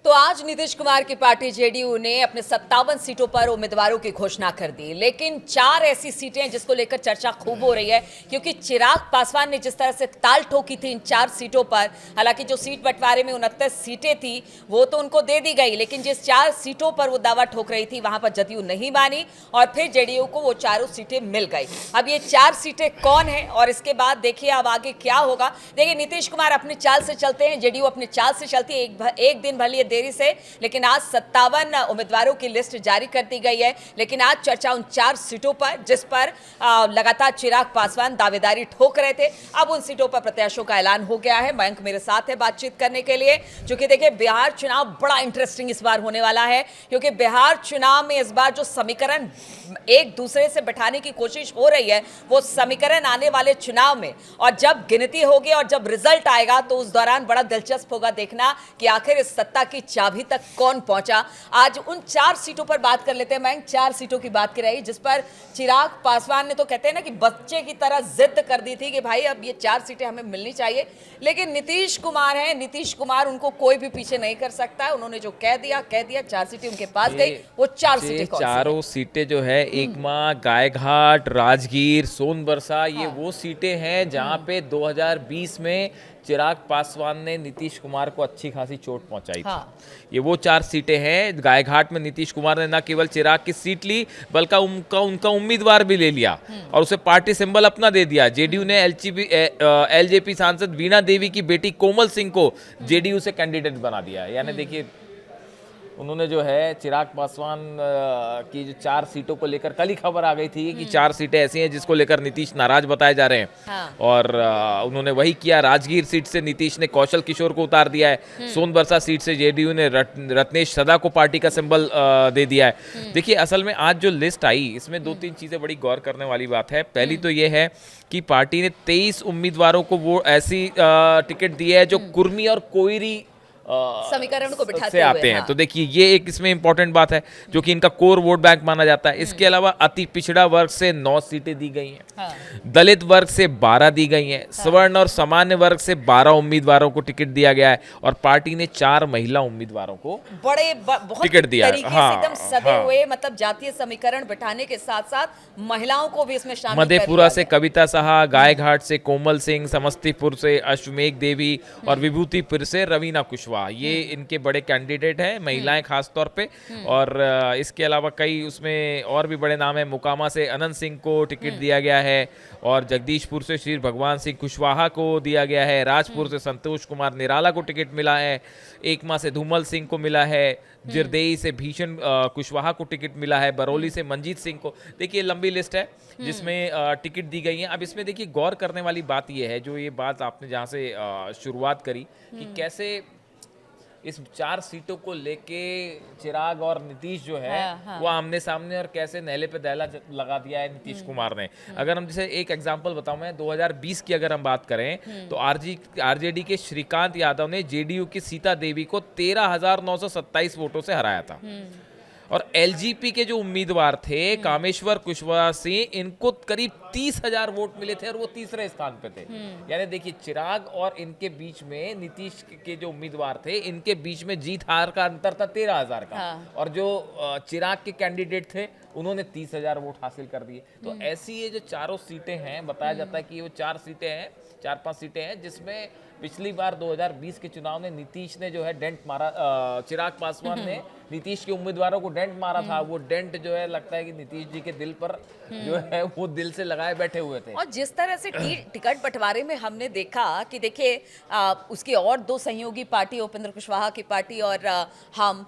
तो आज नीतीश कुमार की पार्टी जेडीयू ने अपने 57 सीटों पर उम्मीदवारों की घोषणा कर दी, लेकिन 4 ऐसी सीटें हैं जिसको लेकर चर्चा खूब हो रही है, क्योंकि चिराग पासवान ने जिस तरह से ताल ठोकी थी इन 4 सीटों पर। हालांकि जो सीट बंटवारे में 29 सीटें थी वो तो उनको दे दी गई, लेकिन जिस 4 सीटों पर वो दावा ठोक रही थी वहां पर जदयू नहीं मानी और फिर जेडीयू को वो चारों सीटें मिल गई। अब ये 4 सीटें कौन है और इसके बाद देखिए अब आगे क्या होगा। देखिए, नीतीश कुमार अपनी चाल से चलते हैं, जेडीयू अपनी चाल से चलती है। एक दिन भले देरी से, लेकिन आज 57 उम्मीदवारों की लिस्ट जारी कर दी गई है। लेकिन आज चर्चा उन 4 सीटों पर जिस पर लगातार चिराग पासवान दावेदारी ठोक रहे थे, अब उन सीटों पर प्रत्याशियों का ऐलान हो गया है। मयंक मेरे साथ है बातचीत करने के लिए, क्योंकि देखिए बिहार चुनाव बड़ा इंटरेस्टिंग इस बार होने वाला है, क्योंकि बिहार चुनाव में इस बार जो समीकरण एक दूसरे से बैठाने की कोशिश हो रही है, वो समीकरण आने वाले चुनाव में और जब गिनती होगी और जब रिजल्ट आएगा तो उस दौरान बड़ा दिलचस्प होगा देखना कि आखिर इस सत्ता की चाबी तक कौन पहुंचा। आज उन 4 सीटों पर बात कर लेते हैं। मैं 4 सीटों की बात कर रही, जिस पर चिराग पासवान ने तो कहते हैं ना कि बच्चे की तरह जिद कर दी थी कि भाई अब ये 4 सीटें हमें मिलनी चाहिए, लेकिन नीतीश कुमार हैं, नीतीश कुमार उनको कोई भी पीछे नहीं कर सकता है। उन्होंने जो कह दिया 4 सीटें उनके पास गई। वो 4 सीटें कौन सी हैं? चारों सीटें जो है एकमा, गायघाट, राजगीर, सोनबरसा, ये वो सीटें हैं जहां पे 2020 में चिराग पासवान ने नीतीश कुमार को अच्छी खासी चोट पहुंचाई थी। ये वो 4 सीटें हैं। गायघाट में नीतीश कुमार ने न केवल चिराग की सीट ली बल्कि उनका उम्मीदवार भी ले लिया और उसे पार्टी सिंबल अपना दे दिया। जेडीयू ने एलजेपी सांसद वीणा देवी की बेटी कोमल सिंह को जेडीयू से कैंडिडेट बना दिया है। यानी देखिए, उन्होंने जो है चिराग पासवान की जो 4 सीटों को लेकर कल ही खबर आ गई थी कि 4 सीटें ऐसी हैं जिसको लेकर नीतीश नाराज बताए जा रहे हैं। और उन्होंने वही किया। राजगीर सीट से नीतीश ने कौशल किशोर को उतार दिया है। सोनबरसा सीट से जेडीयू ने रत्नेश सदा को पार्टी का सिंबल दे दिया है। देखिए, असल में आज जो लिस्ट आई इसमें 2-3 चीज़ें बड़ी गौर करने वाली बात है। पहली तो ये है कि पार्टी ने 23 उम्मीदवारों को वो ऐसी टिकट दी है जो कुर्मी और कोयरी समीकरण को बिठाते से आते हैं। तो देखिए, ये एक इसमें इंपॉर्टेंट बात है जो कि इनका कोर वोट बैंक माना जाता है। इसके अलावा अति पिछड़ा वर्ग से 9 सीटें दी गई हैं। दलित वर्ग से 12 दी गई हैं। सवर्ण और सामान्य वर्ग से 12 उम्मीदवारों को टिकट दिया गया है और पार्टी ने 4 महिला उम्मीदवारों को बहुत टिकट दिया है। एकदम सदे हुए, मतलब जातीय समीकरण बिठाने के साथ साथ महिलाओं को भी इसमें शामिल। मधेपुरा से कविता साहा, गायघाट से कोमल सिंह, समस्तीपुर से अश्वमेघ देवी और विभूतिपुर से रवीना कुशवाहा, ये इनके बड़े कैंडिडेट हैं, महिलाएं खास तौर पे। और इसके अलावा कई उसमें और भी बड़े नाम हैं। मुकामा से अनंत सिंह को टिकट दिया गया है और जगदीशपुर से श्री भगवान सिंह कुशवाहा को दिया गया है। राजपुर से संतोष कुमार निराला को टिकट मिला है। एकमा से धूमल सिंह को मिला है। जिरदेई से भीषण कुशवाहा को टिकट मिला है। बरौली से मंजीत सिंह को। देखिए, लंबी लिस्ट है जिसमें टिकट दी गई है। अब इसमें देखिए, गौर करने वाली बात यह है, जो ये बात आपने जहाँ से शुरुआत करी कि कैसे इस 4 सीटों को लेके चिराग और नीतीश जो है वो आमने सामने, और कैसे नहले पे दहला लगा दिया है नीतीश कुमार ने। अगर हम जैसे एक एग्जांपल बताऊं, मैं 2020 की अगर हम बात करें तो आरजेडी के श्रीकांत यादव ने जेडीयू की सीता देवी को 13,927 वोटों से हराया था। और एलजीपी के जो उम्मीदवार थे कामेश्वर कुशवाहा सिंह, इनको करीब 30,000 वोट मिले थे और वो तीसरे स्थान पे थे। यानी देखिए, चिराग और इनके बीच में, नीतीश के जो उम्मीदवार थे, इनके बीच में जीत हार का अंतर था 13,000 का। और जो चिराग के कैंडिडेट थे उन्होंने 30,000 वोट हासिल कर दिए। तो ऐसी ये जो 4 सीटें हैं, बताया जाता है कि वो 4-5 सीटें हैं जिसमें पिछली बार 2020 के चुनाव में नीतीश ने जो है डेंट मारा, चिराग पासवान ने नीतीश के उम्मीदवारों को डेंट मारा था। वो डेंट जो है, लगता है कि नीतीश जी के दिल पर जो है वो दिल से लगाए बैठे हुए थे। और जिस तरह से टिकट बंटवारे में हमने देखा कि देखिए उसकी और 2 सहयोगी पार्टी, उपेंद्र कुशवाहा की पार्टी और हम,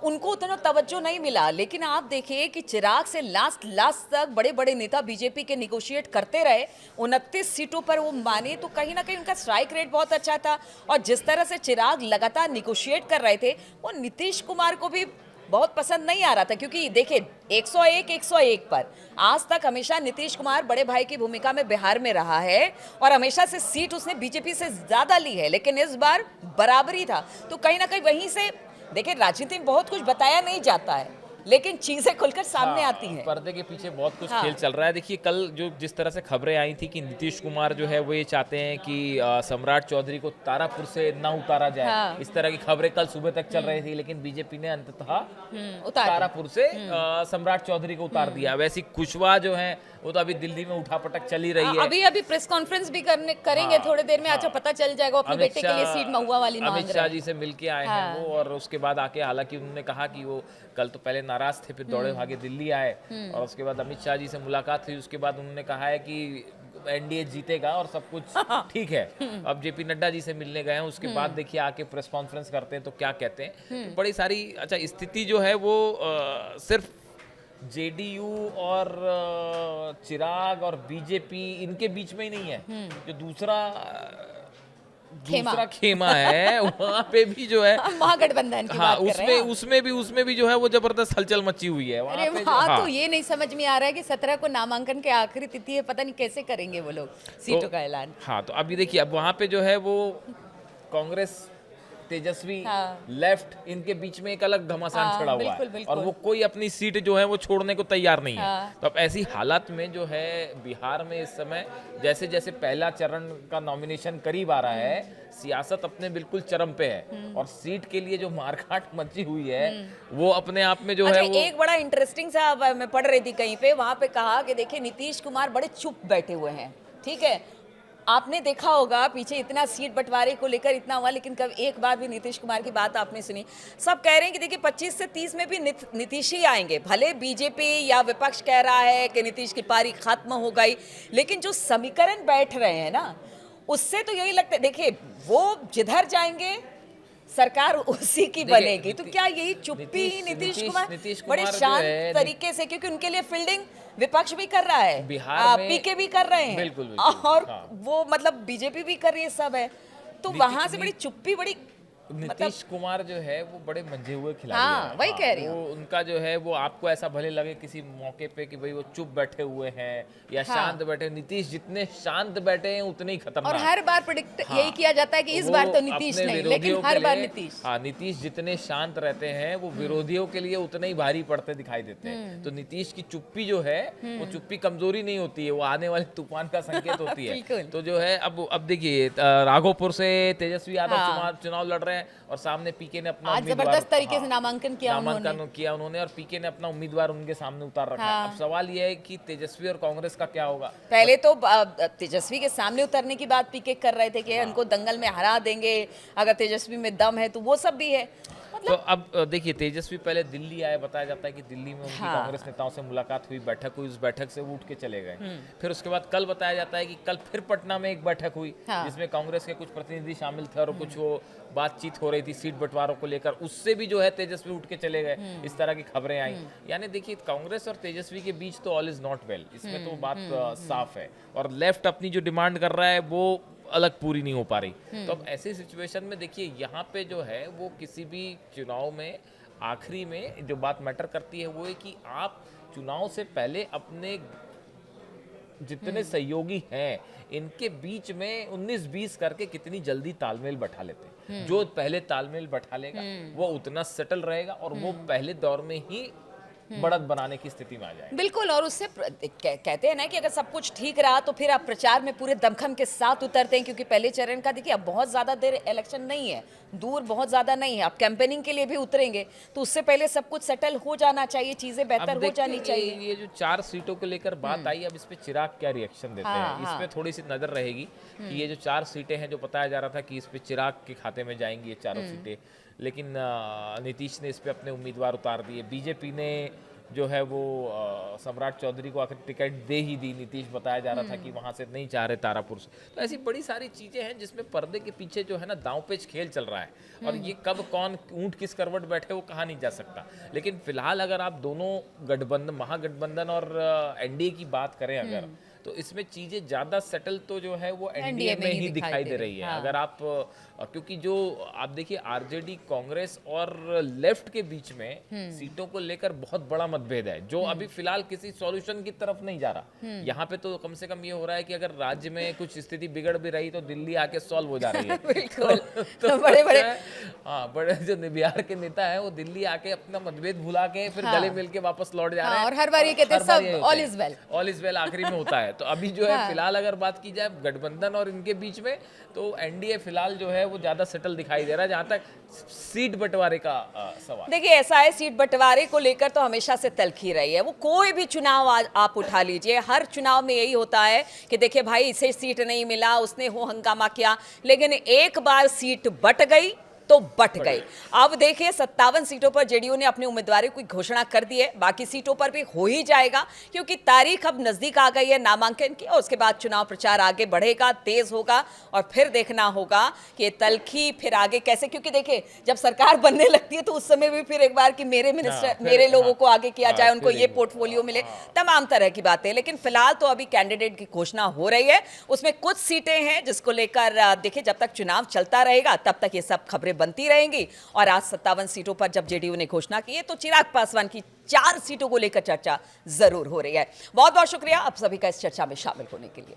उनको उतना तवज्जो नहीं मिला। लेकिन आप देखिए कि चिराग से लास्ट तक बड़े बड़े नेता बीजेपी के निगोशिएट करते रहे। 29 सीटों पर वो माने तो कहीं ना कहीं उनका स्ट्राइक रेट बहुत अच्छा था। और जिस तरह से चिराग लगातार निगोशिएट कर रहे थे, वो नीतीश कुमार को भी बहुत पसंद नहीं आ रहा था, क्योंकि देखिए 101 पर आज तक हमेशा नीतीश कुमार बड़े भाई की भूमिका में बिहार में रहा है और हमेशा से सीट उसने बीजेपी से ज्यादा ली है, लेकिन इस बार बराबरी था। तो कहीं ना कहीं वहीं से देखिए, राजनीति में बहुत कुछ बताया नहीं जाता है, लेकिन चीजें खुलकर सामने आती हैं। पर्दे के पीछे बहुत कुछ हाँ। खेल चल रहा है। देखिए कल जो जिस तरह से खबरें आई थी कि नीतीश कुमार जो है वो ये चाहते हैं कि सम्राट चौधरी को तारापुर से ना उतारा जाए, हाँ। इस तरह की खबरें कल सुबह तक चल रही थी, लेकिन बीजेपी ने अंततः उतार दिया। तारापुर से सम्राट चौधरी को उतार दिया। वैसी कुशवाहा जो है वो तो अभी दिल्ली में उठापटक चल ही रही है। अभी अभी प्रेस कॉन्फ्रेंस भी करेंगे थोड़ी देर में। अच्छा, पता चल जाएगा अपने अमित बेटे के लिए सीट महुआ वाली मांग अमित रहे शाह हैं। जी से मिलके आए हाँ। हैं वो, और उसके बाद आके हालांकि उन्होंने कहा कि वो कल तो पहले नाराज थे, फिर दौड़े भागे दिल्ली आए, और उसके बाद अमित शाह जी से मुलाकात हुई। उसके बाद उन्होंने कहा है कि एनडीए जीतेगा और सब कुछ ठीक है। अब जेपी नड्डा जी से मिलने गए हैं, उसके बाद देखिए आके प्रेस कॉन्फ्रेंस करते हैं तो क्या कहते हैं। तो बड़ी सारी अच्छा स्थिति जो है वो सिर्फ जेडीयू और चिराग और बीजेपी इनके बीच में ही नहीं है। जो दूसरा खेमा है वहाँ पे भी जो है महागठबंधन की हाँ, बात कर रहे हैं। उसमें भी जो है वो जबरदस्त हलचल मची हुई है वहाँ अरे पे हाँ, तो ये नहीं समझ में आ रहा है कि 17 को नामांकन के आखिरी तिथि है, पता नहीं कैसे करेंगे वो लोग सीटों का ऐलान। हाँ, तो अभी देखिए अब वहाँ पे जो है वो कांग्रेस, तेजस्वी, हाँ। लेफ्ट, इनके बीच में एक अलग घमासान हाँ, छिड़ा हुआ बिल्कुल, है, बिल्कुल। और वो कोई अपनी सीट जो है वो छोड़ने को तैयार नहीं है। हाँ। तो अब ऐसी हालत में जो है बिहार में इस समय जैसे जैसे पहला चरण का नॉमिनेशन करीब आ रहा है, सियासत अपने बिल्कुल चरम पे है, और सीट के लिए जो मारकाट मची हुई है वो अपने आप में जो अच्छा, है वो एक बड़ा इंटरेस्टिंग सा मैं पढ़ रही थी कहीं पे, वहां पे कहा कि देखिए नीतीश कुमार बड़े चुप बैठे हुए हैं। ठीक है, आपने देखा होगा पीछे इतना सीट बंटवारे को लेकर इतना हुआ, लेकिन कभी एक बार भी नीतीश कुमार की बात आपने सुनी? सब कह रहे हैं कि देखिए 25 से 30 में भी नीतीश ही आएंगे। भले बीजेपी या विपक्ष कह रहा है कि नीतीश की पारी खत्म हो गई, लेकिन जो समीकरण बैठ रहे हैं ना, उससे तो यही लगता है। देखिए वो जिधर जाएंगे सरकार उसी की देखिए, बनेगी। तो क्या यही चुप्पी ही नीतीश कुमार बड़े जो शांत है, तरीके से, क्योंकि उनके लिए फील्डिंग विपक्ष भी कर रहा है, बिहार में पीके भी कर रहे हैं, बिल्कुल, बिल्कुल, और हाँ। वो मतलब बीजेपी भी कर रही है, सब है। तो वहां से बड़ी चुप्पी, बड़ी नीतीश कुमार जो है वो बड़े मंझे हुए खिलाड़ी हाँ, हैं। वही कह रही हूँ। वो उनका जो है वो आपको ऐसा भले लगे किसी मौके पे कि भाई वो चुप बैठे हुए हैं या शांत बैठे, नीतीश जितने शांत बैठे हैं उतने ही खतरनाक। और हर बार प्रेडिक्ट यही किया जाता है कि इस बार तो नीतीश नहीं, लेकिन हर बार नीतीश। हाँ, नीतीश जितने शांत रहते हैं वो विरोधियों के लिए उतने ही भारी पड़ते दिखाई देते हैं। तो नीतीश की चुप्पी जो है वो चुप्पी कमजोरी नहीं होती है, वो आने वाले तूफान का संकेत होती है। तो जो है अब देखिए राघोपुर से तेजस्वी यादव चुनाव लड़ रहे हैं, और सामने पीके ने अपना आज जबरदस्त तरीके से नामांकन किया उन्होंने, और पीके ने अपना उम्मीदवार उनके सामने उतार रखा है। अब सवाल यह है कि तेजस्वी और कांग्रेस का क्या होगा। पहले तो तेजस्वी के सामने उतरने की बात पीके कर रहे थे कि उनको दंगल में हरा देंगे अगर तेजस्वी में दम है, तो वो सब भी है। तो अब देखिए तेजस्वी पहले दिल्ली आए, बताया जाता है कि दिल्ली में उनकी कांग्रेस नेताओं से मुलाकात हुई, बैठक हुई, उस बैठक से वो उठ के चले गए। फिर उसके बाद कल बताया जाता है कि कल फिर पटना में एक बैठक हुई, जिसमें कांग्रेस के कुछ प्रतिनिधि शामिल थे और कुछ वो बातचीत हो रही थी सीट बंटवारों को लेकर, उससे भी जो है तेजस्वी उठ के चले गए, इस तरह की खबरें आई। यानी देखिए कांग्रेस और तेजस्वी के बीच तो ऑल इज नॉट वेल, इसमें तो बात साफ है, और लेफ्ट अपनी जो डिमांड कर रहा है वो अलग पूरी नहीं हो पा रही। तो अब ऐसी सिचुएशन में देखिए यहाँ पे जो है वो किसी भी चुनाव में आखिरी में जो बात मैटर करती है वो है कि आप चुनाव से पहले अपने जितने सहयोगी हैं इनके बीच में 19-20 करके कितनी जल्दी तालमेल बैठा लेते हैं। जो पहले तालमेल बैठा लेगा वो उतना सेटल रहेगा, और वो पहले दौर में ही बढ़त बनाने की स्थिति में आ जाए। बिल्कुल, और उससे कहते हैं ना कि अगर सब कुछ ठीक रहा तो फिर आप प्रचार में पूरे दमखम के साथ उतरते हैं, क्योंकि पहले चरण का देखिए अब बहुत ज़्यादा देर इलेक्शन नहीं है, दूर बहुत ज़्यादा नहीं है, आप कैंपेनिंग के लिए भी उतरेंगे तो उससे पहले सब कुछ सेटल हो जाना चाहिए, चीज़ें बेहतर हो जानी चाहिए। ये जो 4 सीटों को लेकर बात आई, अब इस पे चिराग क्या रिएक्शन देते हैं, इस पे थोड़ी सी नजर रहेगी कि ये जो 4 सीटें हैं जो बताया जा रहा था कि इस पे चिराग के खाते में जाएंगी ये चारों सीटें, लेकिन नीतीश ने इस पे अपने उम्मीदवार उतार दिए। बीजेपी ने जो है वो सम्राट चौधरी को आखिर टिकट दे ही दी, नीतीश बताया जा रहा था कि वहां से नहीं चाह रहे तारापुर से। तो ऐसी बड़ी सारी चीजें हैं जिसमें पर्दे के पीछे जो है ना दांव पेच खेल चल रहा है, और ये कब कौन ऊंट किस करवट बैठे वो कहा नहीं जा सकता। लेकिन फिलहाल अगर आप दोनों गठबंधन, महागठबंधन और एनडीए की बात करें अगर, तो इसमें चीजें ज्यादा सेटल तो जो है वो एनडीए में में ही ही दिखाई दे रही है। हाँ। अगर आप क्योंकि जो आप देखिए आरजेडी कांग्रेस और लेफ्ट के बीच में सीटों को लेकर बहुत बड़ा मतभेद है, जो अभी फिलहाल किसी सॉल्यूशन की तरफ नहीं जा रहा। यहाँ पे तो कम से कम ये हो रहा है कि अगर राज्य में कुछ स्थिति बिगड़ भी रही तो दिल्ली आके सॉल्व हो जा रही है। बिल्कुल। तो बड़े बड़े हाँ, बड़े जो बिहार के नेता है वो दिल्ली आके अपना मतभेद भुला के फिर हाँ। गले मिल के वापस लौट जा रहे हैं। और हर बार ये कहते हैं सब all is well, all is well आखिरी में होता है। तो अभी जो है फिलहाल अगर बात की जाए गठबंधन और इनके बीच में, तो एनडीए फिलहाल जो है वो ज्यादा सेटल दिखाई दे रहा है जहां तक सीट बंटवारे का सवाल। देखिए ऐसा है, सीट बंटवारे को लेकर तो हमेशा से तलखी रही है। वो कोई भी चुनाव आप उठा लीजिए, हर चुनाव में यही होता है कि देखिए भाई इसे सीट नहीं मिला, उसने हो हंगामा किया, लेकिन एक बार सीट बट गई तो बट गई। अब देखिए 57 सीटों पर जेडीयू ने अपने उम्मीदवारों की घोषणा कर दी है, बाकी सीटों पर भी हो ही जाएगा क्योंकि तारीख अब नजदीक आ गई है नामांकन की, और उसके बाद चुनाव प्रचार आगे बढ़ेगा, तेज होगा, और फिर देखना होगा कि ये तलखी फिर आगे कैसे, क्योंकि देखिए जब सरकार बनने लगती है तो उस समय भी फिर एक बार कि मेरे मिनिस्टर मेरे लोगों को आगे किया जाए, उनको ये पोर्टफोलियो मिले, तमाम तरह की बातें। लेकिन फिलहाल तो अभी कैंडिडेट की घोषणा हो रही है, उसमें कुछ सीटें हैं जिसको लेकर देखिए जब तक चुनाव चलता रहेगा तब तक ये सब खबरें बनती रहेंगी। और आज 57 सीटों पर जब जेडीयू ने घोषणा की है तो चिराग पासवान की 4 सीटों को लेकर चर्चा जरूर हो रही है। बहुत बहुत शुक्रिया आप सभी का इस चर्चा में शामिल होने के लिए।